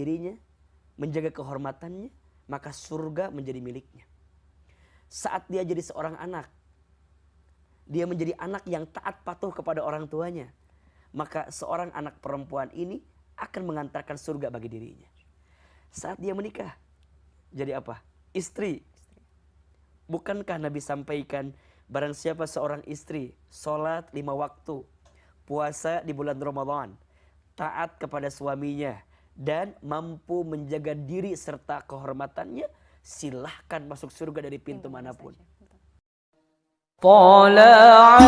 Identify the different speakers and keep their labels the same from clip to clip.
Speaker 1: dirinya, menjaga kehormatannya, maka surga menjadi miliknya. Saat dia jadi seorang anak, dia menjadi anak yang taat patuh kepada orang tuanya, maka seorang anak perempuan ini akan mengantarkan surga bagi dirinya. Saat dia menikah, jadi apa? Istri. Bukankah Nabi sampaikan, barang siapa seorang istri, sholat 5 waktu, puasa di bulan Ramadan, taat kepada suaminya, dan mampu menjaga diri serta kehormatannya, silahkan masuk surga dari pintu manapun.
Speaker 2: طلع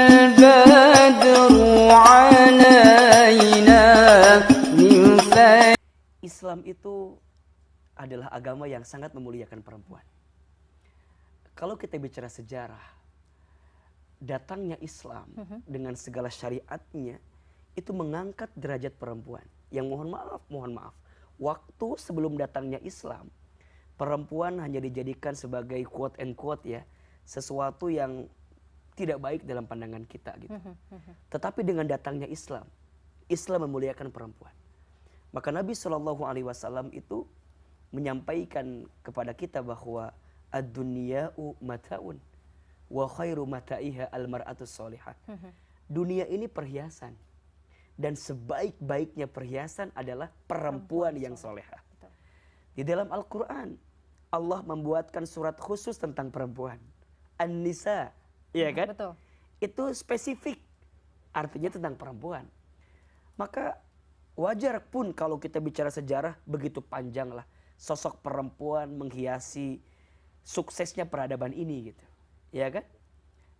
Speaker 2: البدر علينا من
Speaker 1: Islam itu adalah agama yang sangat memuliakan perempuan. Kalau kita bicara sejarah, datangnya Islam dengan segala syariatnya itu mengangkat derajat perempuan. Yang mohon maaf, waktu sebelum datangnya Islam, perempuan hanya dijadikan sebagai quote and quote ya, sesuatu yang tidak baik dalam pandangan kita gitu. Tetapi dengan datangnya Islam, Islam memuliakan perempuan. Maka Nabi SAW itu menyampaikan kepada kita bahwa ad-dunya'u mata'un wa khairu mata'iha al-mar'atus sholihah. Dunia ini perhiasan, dan sebaik-baiknya perhiasan adalah perempuan yang solehah. Di dalam Al-Quran Allah membuatkan surat khusus tentang perempuan, An-Nisa, ya kan?
Speaker 3: Betul.
Speaker 1: Itu spesifik, artinya tentang perempuan. Maka wajar pun kalau kita bicara sejarah, begitu panjang lah sosok perempuan menghiasi suksesnya peradaban ini gitu, ya kan?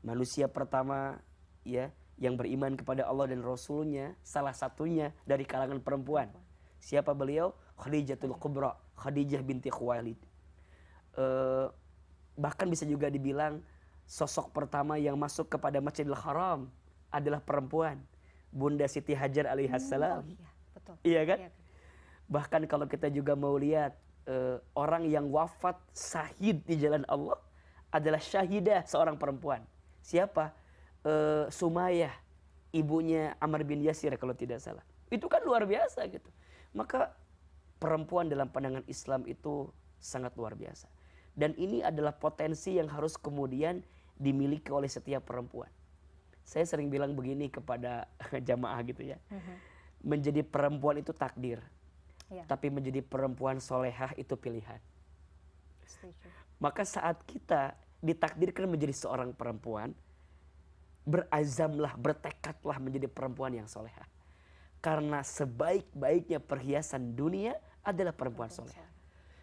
Speaker 1: Manusia pertama ya yang beriman kepada Allah dan Rasulnya, salah satunya dari kalangan perempuan. Siapa beliau? Khadijatul Kubra, Khadijah binti Khuwailid. Bahkan bisa juga dibilang sosok pertama yang masuk kepada Masjidil Haram adalah perempuan, Bunda Siti Hajar alaihassalam.
Speaker 3: Iya, betul.
Speaker 1: Iya kan?
Speaker 3: Iya.
Speaker 1: Bahkan kalau kita juga mau lihat orang yang wafat syahid di jalan Allah adalah syahidah, seorang perempuan. Siapa? Sumayyah, ibunya Ammar bin Yasir kalau tidak salah. Itu kan luar biasa gitu. Maka perempuan dalam pandangan Islam itu sangat luar biasa. Dan ini adalah potensi yang harus kemudian dimiliki oleh setiap perempuan. Saya sering bilang begini kepada jamaah gitu ya. Menjadi perempuan itu takdir.
Speaker 3: Ya.
Speaker 1: Tapi menjadi perempuan solehah itu pilihan.
Speaker 3: Setuju.
Speaker 1: Maka saat kita ditakdirkan menjadi seorang perempuan, berazamlah, bertekadlah menjadi perempuan yang solehah. Karena sebaik-baiknya perhiasan dunia adalah perempuan solehah.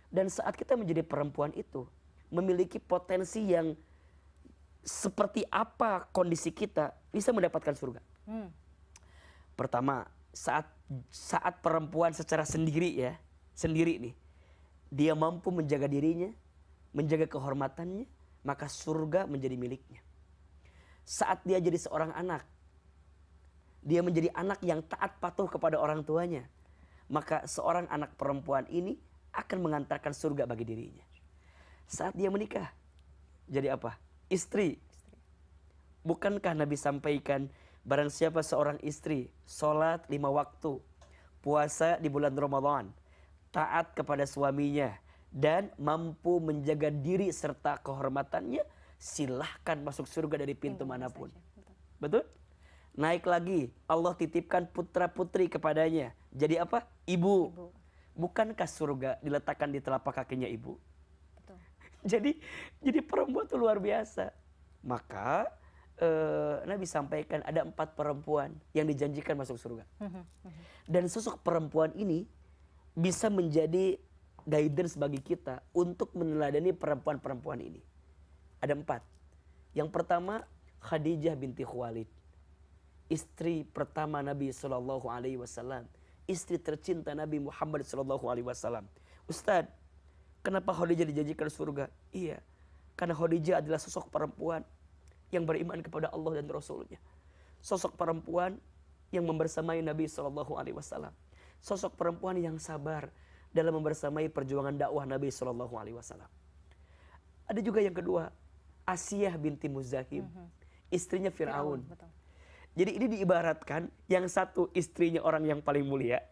Speaker 1: Dan saat kita menjadi perempuan itu, memiliki potensi yang seperti apa kondisi kita bisa mendapatkan surga. Pertama, saat perempuan secara sendiri nih, dia mampu menjaga dirinya, menjaga kehormatannya, maka surga menjadi miliknya. Saat dia jadi seorang anak, dia menjadi anak yang taat patuh kepada orang tuanya, maka seorang anak perempuan ini akan mengantarkan surga bagi dirinya. Saat dia menikah, jadi apa? Istri. Bukankah Nabi sampaikan, barang siapa seorang istri, sholat 5 waktu, puasa di bulan Ramadan, taat kepada suaminya, dan mampu menjaga diri serta kehormatannya, silahkan masuk surga dari pintu manapun. Betul? Naik lagi, Allah titipkan putra-putri kepadanya. Jadi apa? Ibu. Bukankah surga diletakkan di telapak kakinya ibu?
Speaker 3: Betul.
Speaker 1: Jadi perempuan itu luar biasa. Maka Nabi sampaikan ada 4 perempuan yang dijanjikan masuk surga. Dan sosok perempuan ini bisa menjadi guidance bagi kita untuk meneladani perempuan-perempuan ini. Ada 4. Yang pertama, Khadijah binti Khuwailid, istri pertama Nabi SAW, istri tercinta Nabi Muhammad SAW. Ustadz, kenapa Khadijah dijanjikan surga? Iya, karena Khadijah adalah sosok perempuan yang beriman kepada Allah dan Rasulnya. Sosok perempuan yang membersamai Nabi SAW. Sosok perempuan yang sabar dalam membersamai perjuangan dakwah Nabi SAW. Ada juga yang kedua, Asiyah binti Muzahim, istrinya Fir'aun.
Speaker 3: Betul.
Speaker 1: Jadi ini diibaratkan, yang satu istrinya orang yang paling mulia,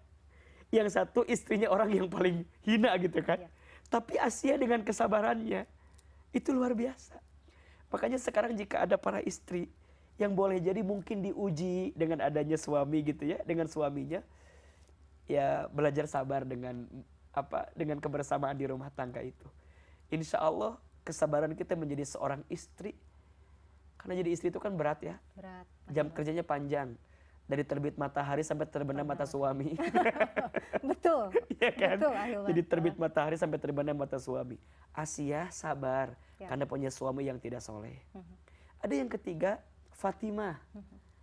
Speaker 1: Yang satu istrinya orang yang paling hina gitu kan.
Speaker 3: Iya.
Speaker 1: Tapi Asia dengan kesabarannya itu luar biasa. Makanya sekarang jika ada para istri yang boleh jadi mungkin diuji dengan adanya suami gitu ya, dengan suaminya, ya belajar sabar dengan dengan kebersamaan di rumah tangga itu. Insya Allah kesabaran kita menjadi seorang istri, karena jadi istri itu kan berat ya,
Speaker 3: Berat.
Speaker 1: jam kerjanya panjang, dari terbit matahari sampai terbenam mata suami.
Speaker 3: Betul.
Speaker 1: Ya kan?
Speaker 3: Betul, ahilman.
Speaker 1: Jadi terbit matahari sampai terbenam mata suami. Asia sabar
Speaker 3: Ya.
Speaker 1: karena punya suami yang tidak soleh. Ada yang ketiga, Fatimah.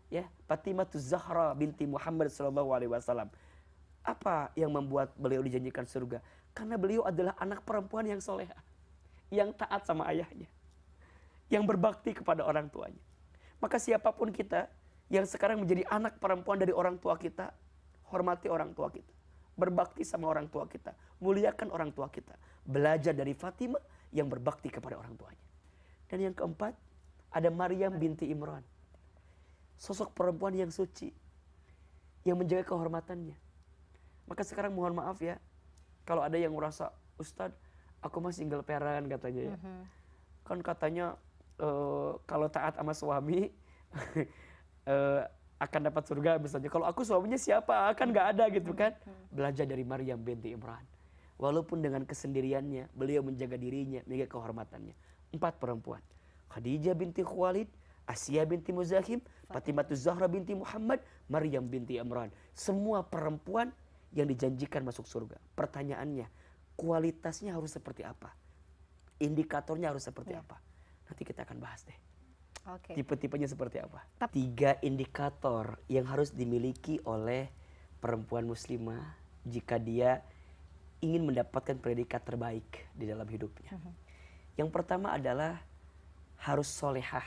Speaker 1: Ya, Fatimah Zahra binti Muhammad SAW. Apa yang membuat beliau dijanjikan surga? Karena beliau adalah anak perempuan yang soleha, yang taat sama ayahnya, yang berbakti kepada orang tuanya. Maka siapapun kita yang sekarang menjadi anak perempuan dari orang tua kita, hormati orang tua kita, berbakti sama orang tua kita, muliakan orang tua kita, belajar dari Fatimah yang berbakti kepada orang tuanya. Dan yang keempat, ada Maryam binti Imran, sosok perempuan yang suci, yang menjaga kehormatannya. Maka sekarang mohon maaf ya, kalau ada yang merasa, Ustadz, aku mah single parent katanya ya. Kan katanya kalau taat sama suami akan dapat surga misalnya. Kalau aku suaminya siapa? Kan nggak ada gitu kan. Belajar dari Maryam binti Imran. Walaupun dengan kesendiriannya, beliau menjaga dirinya, menjaga kehormatannya. 4 perempuan. Khadijah binti Khuwailid, Asia binti Muzahim, Fatimah Zahra binti Muhammad, Maryam binti Imran. Semua perempuan yang dijanjikan masuk surga. Pertanyaannya, kualitasnya harus seperti apa? Indikatornya harus seperti apa? Nanti kita akan bahas deh.
Speaker 3: Oke.
Speaker 1: Tipe-tipenya seperti apa? 3 indikator yang harus dimiliki oleh perempuan muslimah jika dia ingin mendapatkan predikat terbaik di dalam hidupnya. Yang pertama adalah harus solehah.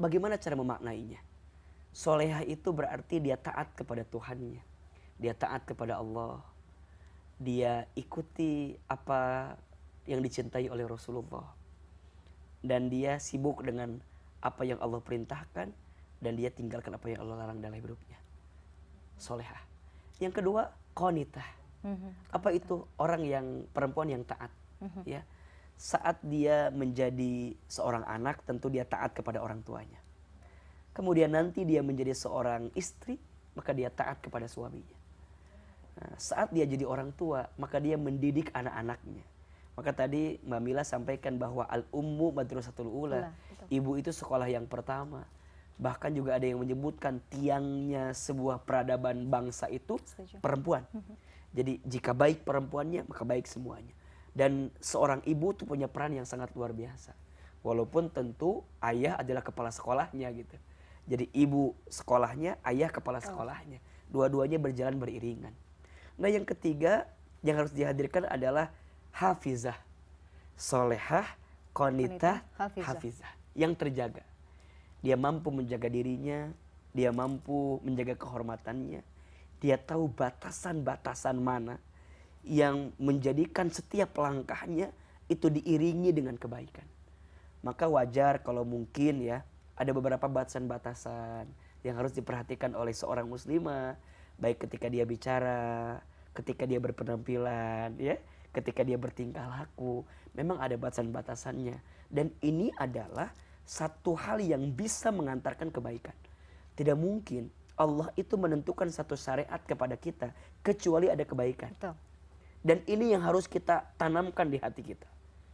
Speaker 1: Bagaimana cara memaknainya? Solehah itu berarti dia taat kepada Tuhannya, dia taat kepada Allah, dia ikuti apa yang dicintai oleh Rasulullah, dan dia sibuk dengan apa yang Allah perintahkan, dan dia tinggalkan apa yang Allah larang dalam hidupnya. Solehah. Yang kedua, qanitah. Apa itu? Orang yang perempuan yang taat. Ya, saat dia menjadi seorang anak, tentu dia taat kepada orang tuanya. Kemudian nanti dia menjadi seorang istri, maka dia taat kepada suaminya. Nah, saat dia jadi orang tua, maka dia mendidik anak-anaknya. Maka tadi Mbak Mila sampaikan bahwa al-ummu madrasatul ula. Ibu itu sekolah yang pertama. Bahkan juga ada yang menyebutkan tiangnya sebuah peradaban bangsa itu perempuan. Jadi jika baik perempuannya, maka baik semuanya. Dan seorang ibu tuh punya peran yang sangat luar biasa. Walaupun tentu ayah adalah kepala sekolahnya gitu. Jadi ibu sekolahnya, ayah kepala sekolahnya. Dua-duanya berjalan beriringan. Nah yang ketiga yang harus dihadirkan adalah hafizah. Solehah, qanitah, hafizah. Yang terjaga. Dia mampu menjaga dirinya, dia mampu menjaga kehormatannya. Dia tahu batasan-batasan mana yang menjadikan setiap langkahnya itu diiringi dengan kebaikan. Maka wajar kalau mungkin ya ada beberapa batasan-batasan yang harus diperhatikan oleh seorang muslimah, baik ketika dia bicara, ketika dia berpenampilan, ya, ketika dia bertingkah laku. Memang ada batasan-batasannya, dan ini adalah satu hal yang bisa mengantarkan kebaikan. Tidak mungkin Allah itu menentukan satu syariat kepada kita kecuali ada kebaikan.
Speaker 3: Betul.
Speaker 1: Dan ini yang harus kita tanamkan di hati kita.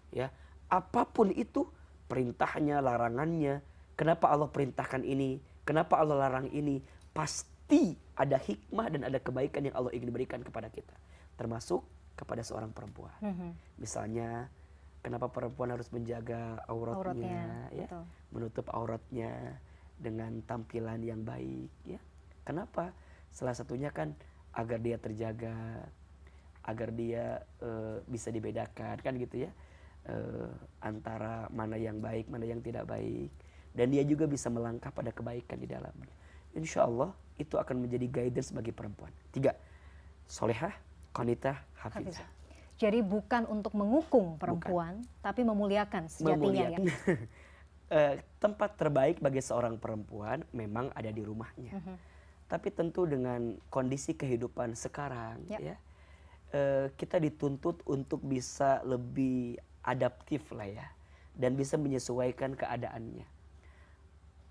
Speaker 1: Ya, apapun itu perintahnya, larangannya, kenapa Allah perintahkan ini, kenapa Allah larang ini, pasti ada hikmah dan ada kebaikan yang Allah ingin berikan kepada kita. Termasuk kepada seorang perempuan. Misalnya, kenapa perempuan harus menjaga auratnya, ya, menutup auratnya dengan tampilan yang baik, ya. Kenapa? Salah satunya kan agar dia terjaga, agar dia bisa dibedakan kan gitu ya, antara mana yang baik, mana yang tidak baik, dan dia juga bisa melangkah pada kebaikan di dalamnya. Insya Allah itu akan menjadi guidance bagi perempuan. 3, solehah, qanitah, hafizah.
Speaker 3: Jadi bukan untuk menghukum perempuan, tapi memuliakan sejatinya.
Speaker 1: Memuliakan. Tempat terbaik bagi seorang perempuan memang ada di rumahnya. Tapi tentu dengan kondisi kehidupan sekarang
Speaker 3: Ya.
Speaker 1: ya, kita dituntut untuk bisa lebih adaptif lah ya, dan bisa menyesuaikan keadaannya.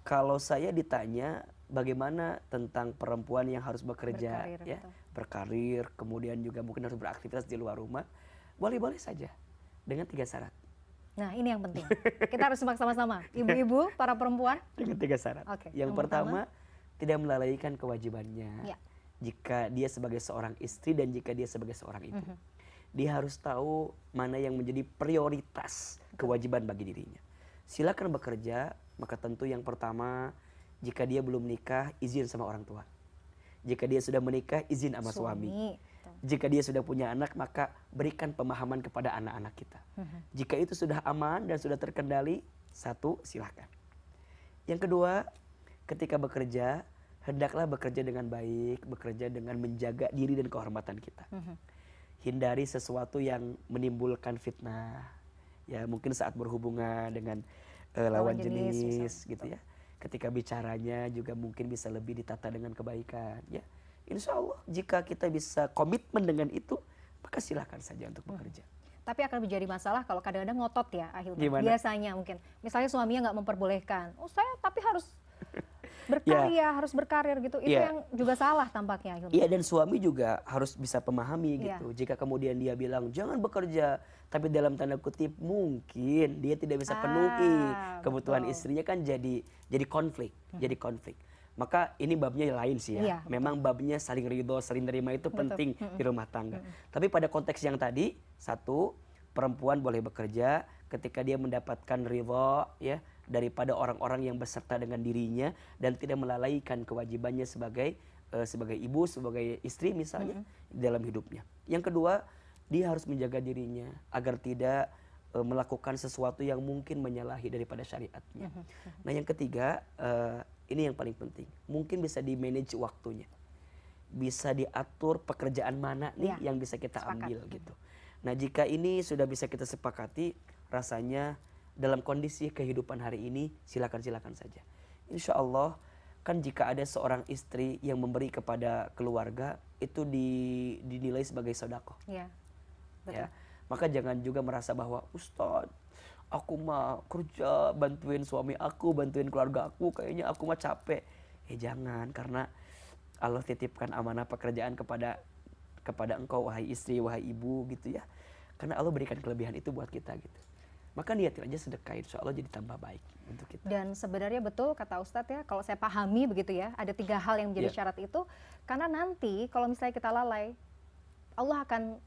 Speaker 1: Kalau saya ditanya bagaimana tentang perempuan yang harus bekerja,
Speaker 3: Berkarir,
Speaker 1: ya,
Speaker 3: betul.
Speaker 1: berkarir, kemudian juga mungkin harus beraktivitas di luar rumah, boleh-boleh saja dengan 3 syarat.
Speaker 3: Nah, ini yang penting. Kita harus simak sama-sama. Ibu-ibu, para perempuan.
Speaker 1: Dengan 3 syarat.
Speaker 3: Oke,
Speaker 1: Yang
Speaker 3: yang
Speaker 1: pertama, tidak melalaikan kewajibannya.
Speaker 3: Ya.
Speaker 1: Jika dia sebagai seorang istri dan jika dia sebagai seorang ibu, dia harus tahu mana yang menjadi prioritas kewajiban bagi dirinya. Silakan bekerja, maka tentu yang pertama, jika dia belum menikah, izin sama orang tua. Jika dia sudah menikah, izin sama suami. Jika dia sudah punya anak, maka berikan pemahaman kepada anak-anak kita. Jika itu sudah aman dan sudah terkendali, satu, silahkan. Yang kedua, ketika bekerja, hendaklah bekerja dengan baik, bekerja dengan menjaga diri dan kehormatan kita. Hindari sesuatu yang menimbulkan fitnah. Ya, mungkin saat berhubungan dengan lawan jenis gitu ya. Ketika bicaranya juga mungkin bisa lebih ditata dengan kebaikan ya. Insya Allah jika kita bisa komitmen dengan itu, maka silahkan saja untuk bekerja.
Speaker 3: Tapi akan menjadi masalah kalau kadang-kadang ngotot ya, Ahilman.
Speaker 1: Gimana?
Speaker 3: Biasanya mungkin, misalnya suaminya nggak memperbolehkan. Oh, saya tapi harus berkarya, harus berkarir gitu. Itu
Speaker 1: Ya.
Speaker 3: yang juga salah tampaknya, Ahilman.
Speaker 1: Iya, dan suami juga harus bisa pemahami
Speaker 3: Iya.
Speaker 1: gitu. Jika kemudian dia bilang jangan bekerja, tapi dalam tanda kutip mungkin dia tidak bisa penuhi kebutuhan
Speaker 3: betul.
Speaker 1: istrinya, kan jadi konflik, jadi konflik. Maka ini babnya lain sih ya.
Speaker 3: Iya,
Speaker 1: Memang babnya saling ridho, saling terima itu penting di rumah tangga. Tapi pada konteks yang tadi, satu, perempuan boleh bekerja ketika dia mendapatkan ridho ya daripada orang-orang yang beserta dengan dirinya dan tidak melalaikan kewajibannya sebagai ibu, sebagai istri misalnya dalam hidupnya. Yang kedua, dia harus menjaga dirinya agar tidak melakukan sesuatu yang mungkin menyalahi daripada syariatnya. Nah, yang ketiga, ini yang paling penting. Mungkin bisa di-manage waktunya. Bisa diatur pekerjaan mana nih yang bisa kita ambil gitu. Nah, jika ini sudah bisa kita sepakati, rasanya dalam kondisi kehidupan hari ini silakan saja. Insya Allah kan jika ada seorang istri yang memberi kepada keluarga, itu dinilai sebagai sedekah.
Speaker 3: Iya. Betul.
Speaker 1: Ya. Maka jangan juga merasa bahwa Ustaz, aku mah kerja bantuin suami aku, bantuin keluarga aku, kayaknya aku mah capek. Jangan, karena Allah titipkan amanah pekerjaan kepada engkau wahai istri, wahai ibu gitu ya. Karena Allah berikan kelebihan itu buat kita gitu. Maka niatin aja sedekah, insya Allah jadi tambah baik untuk kita.
Speaker 3: Dan sebenarnya betul kata Ustadz ya, kalau saya pahami begitu ya, ada 3 hal yang menjadi syarat itu. Karena nanti kalau misalnya kita lalai, Allah akan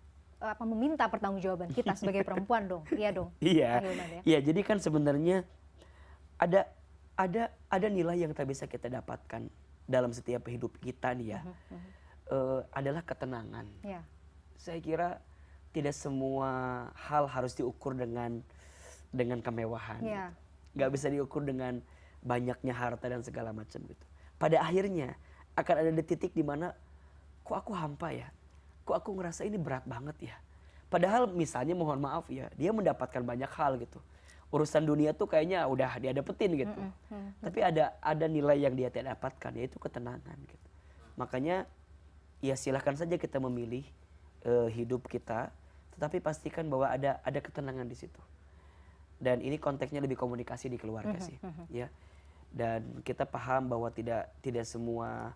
Speaker 3: meminta pertanggungjawaban kita sebagai perempuan dong. Iya dong.
Speaker 1: Iya.
Speaker 3: Ahilman, ya.
Speaker 1: Iya, jadi kan sebenarnya ada nilai yang tak bisa kita dapatkan dalam setiap hidup kita nih ya. Adalah ketenangan.
Speaker 3: Ya.
Speaker 1: Saya kira tidak semua hal harus diukur dengan kemewahan.
Speaker 3: Ya.
Speaker 1: Gitu. Gak bisa diukur dengan banyaknya harta dan segala macam gitu. Pada akhirnya akan ada di titik dimana kok aku hampa ya, kok aku ngerasa ini berat banget ya. Padahal misalnya mohon maaf ya, dia mendapatkan banyak hal gitu. Urusan dunia tuh kayaknya udah dia dapetin gitu. Tapi ada nilai yang dia tidak dapatkan, yaitu ketenangan gitu. Makanya ya silahkan saja kita memilih hidup kita, tetapi pastikan bahwa ada ketenangan di situ. Dan ini konteksnya lebih komunikasi di keluarga sih, ya. Dan kita paham bahwa tidak semua,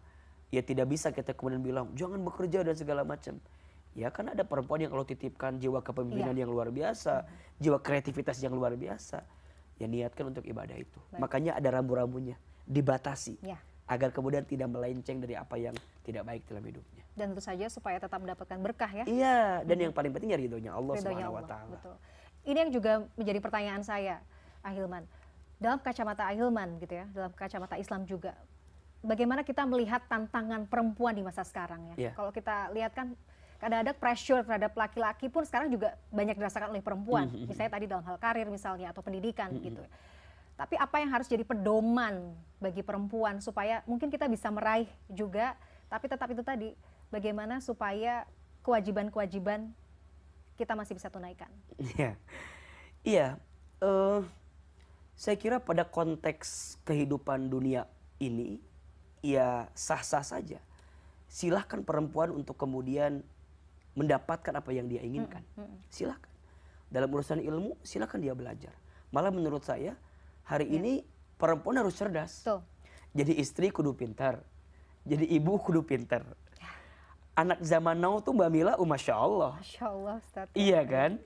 Speaker 1: ya tidak bisa kita kemudian bilang jangan bekerja dan segala macam. Ya kan ada perempuan yang Allah titipkan jiwa kepemimpinan yang luar biasa, jiwa kreativitas yang luar biasa. Ya niatkan untuk ibadah itu. Makanya ada rambu-rambunya, dibatasi. Agar kemudian tidak melenceng dari apa yang tidak baik dalam hidupnya.
Speaker 3: Dan tentu saja supaya tetap mendapatkan berkah ya.
Speaker 1: Iya, dan yang paling penting ya ridhonya Allah
Speaker 3: Ridhonya
Speaker 1: Subhanahu wa taala.
Speaker 3: Betul. Ini yang juga menjadi pertanyaan saya, Ahilman. Dalam kacamata Ahilman gitu ya, dalam kacamata Islam juga. Bagaimana kita melihat tantangan perempuan di masa sekarang ya? Kalau kita lihat kan kadang-kadang pressure terhadap laki-laki pun sekarang juga banyak dirasakan oleh perempuan. Misalnya tadi dalam hal karir misalnya atau pendidikan gitu. Tapi apa yang harus jadi pedoman bagi perempuan supaya mungkin kita bisa meraih juga, tapi tetap itu tadi, bagaimana supaya kewajiban-kewajiban kita masih bisa tunaikan.
Speaker 1: Iya. Saya kira pada konteks kehidupan dunia ini, ya sah-sah saja. Silahkan perempuan untuk kemudian mendapatkan apa yang dia inginkan. Silahkan. Dalam urusan ilmu, silahkan dia belajar. Malah menurut saya, hari ini perempuan harus cerdas.
Speaker 3: Betul.
Speaker 1: Jadi istri kudu pintar. Jadi ibu kudu pintar. Anak zaman now tuh Mbak Mila, Masya Allah.
Speaker 3: Masya Allah, Ustaz.
Speaker 1: Iya kan?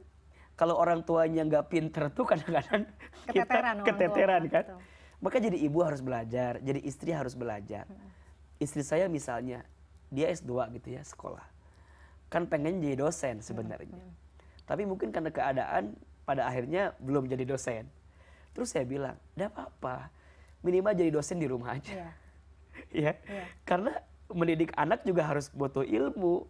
Speaker 1: Kalau orang tuanya nggak pintar tuh kadang-kadang kita keteteran kan?
Speaker 3: Betul.
Speaker 1: Maka jadi ibu harus belajar, jadi istri harus belajar. Istri saya misalnya, dia S2 gitu ya, sekolah. Kan pengen jadi dosen sebenarnya. Tapi mungkin karena keadaan, pada akhirnya belum jadi dosen. Terus saya bilang, enggak apa-apa, minimal jadi dosen di rumah aja. Ya, karena mendidik anak juga harus butuh ilmu.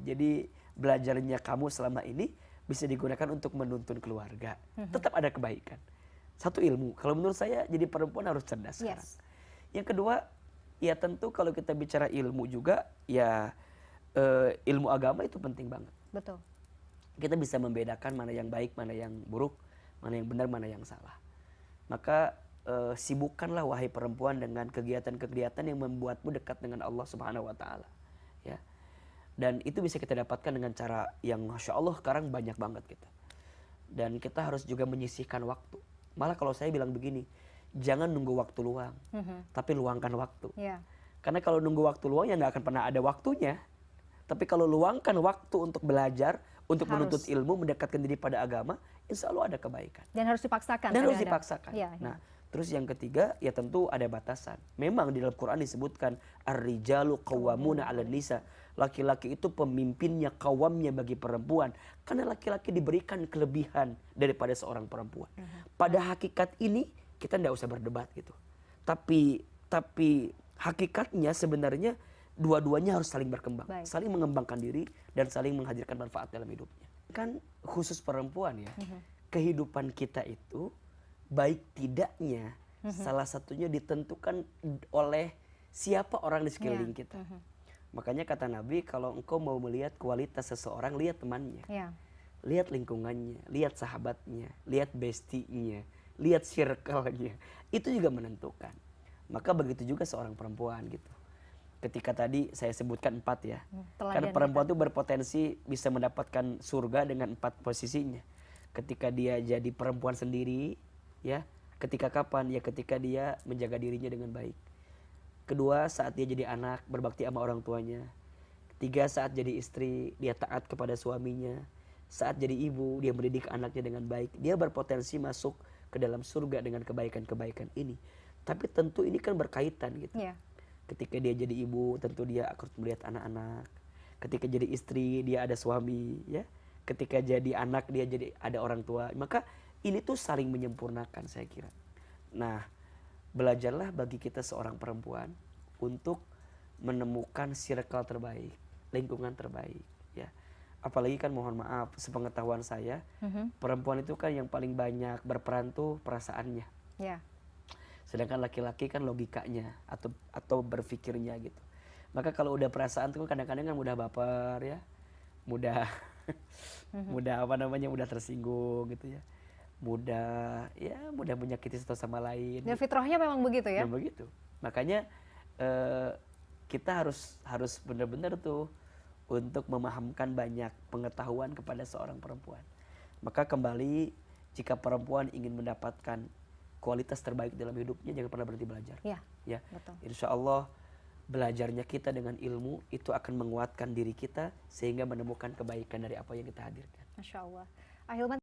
Speaker 1: Jadi belajarnya kamu selama ini bisa digunakan untuk menuntun keluarga. Tetap ada kebaikan. Satu ilmu. Kalau menurut saya jadi perempuan harus cerdas sekarang. Yang kedua, ya tentu kalau kita bicara ilmu juga, ya ilmu agama itu penting banget.
Speaker 3: Betul.
Speaker 1: Kita bisa membedakan mana yang baik, mana yang buruk, mana yang benar, mana yang salah. Maka sibukkanlah wahai perempuan dengan kegiatan-kegiatan yang membuatmu dekat dengan Allah Subhanahu wa taala. Ya. Dan itu bisa kita dapatkan dengan cara yang Masya Allah sekarang banyak banget gitu. Dan kita harus juga menyisihkan waktu. Malah kalau saya bilang begini, jangan nunggu waktu luang, tapi luangkan waktu. Karena kalau nunggu waktu luang ya nggak akan pernah ada waktunya. Tapi kalau luangkan waktu untuk belajar, untuk menuntut ilmu, mendekatkan diri pada agama, insya Allah ada kebaikan.
Speaker 3: Dan harus dipaksakan.
Speaker 1: Dan harus dipaksakan. Nah, terus yang ketiga, ya tentu ada batasan. Memang di dalam Quran disebutkan ar-rijalu qawwamuna 'alan nisa. Laki-laki itu pemimpinnya, kawamnya bagi perempuan. Karena laki-laki diberikan kelebihan daripada seorang perempuan. Pada hakikat ini kita tidak usah berdebat gitu. Tapi hakikatnya sebenarnya dua-duanya harus saling berkembang, saling mengembangkan diri dan saling menghadirkan manfaat dalam hidupnya. Kan khusus perempuan ya, kehidupan kita itu baik tidaknya salah satunya ditentukan oleh siapa orang di sekeliling kita. Makanya kata Nabi, kalau engkau mau melihat kualitas seseorang, lihat temannya, lihat lingkungannya, lihat sahabatnya, lihat bestinya, lihat circle-nya. Itu juga menentukan. Maka begitu juga seorang perempuan gitu. Ketika tadi saya sebutkan 4 ya, karena perempuan itu berpotensi bisa mendapatkan surga dengan 4 posisinya. Ketika dia jadi perempuan sendiri, ya, ketika kapan? Ya ketika dia menjaga dirinya dengan baik. Kedua, saat dia jadi anak, berbakti sama orang tuanya. Ketiga, saat jadi istri, dia taat kepada suaminya. Saat jadi ibu, dia mendidik anaknya dengan baik. Dia berpotensi masuk ke dalam surga dengan kebaikan-kebaikan ini. Tapi tentu ini kan berkaitan gitu. Ketika dia jadi ibu, tentu dia akan melihat anak-anak. Ketika jadi istri, dia ada suami, ya. Ketika jadi anak, dia jadi ada orang tua. Maka ini tuh saling menyempurnakan, saya kira. Nah, belajarlah bagi kita seorang perempuan untuk menemukan circle terbaik, lingkungan terbaik, ya. Apalagi kan mohon maaf, sepengetahuan saya, perempuan itu kan yang paling banyak berperan tuh perasaannya. Sedangkan laki-laki kan logikanya atau berpikirnya gitu. Maka kalau udah perasaan tuh kadang-kadang kan mudah baper ya, mudah mudah tersinggung gitu ya, mudah menyakiti satu sama lain.
Speaker 3: Ya fitrahnya memang begitu ya.
Speaker 1: Memang begitu. Makanya kita harus benar-benar tuh untuk memahamkan banyak pengetahuan kepada seorang perempuan. Maka kembali, jika perempuan ingin mendapatkan kualitas terbaik dalam hidupnya, jangan pernah berhenti belajar. Ya,
Speaker 3: betul.
Speaker 1: Insya Allah belajarnya kita dengan ilmu itu akan menguatkan diri kita sehingga menemukan kebaikan dari apa yang kita hadirkan.
Speaker 3: Masya Allah. Ahilman.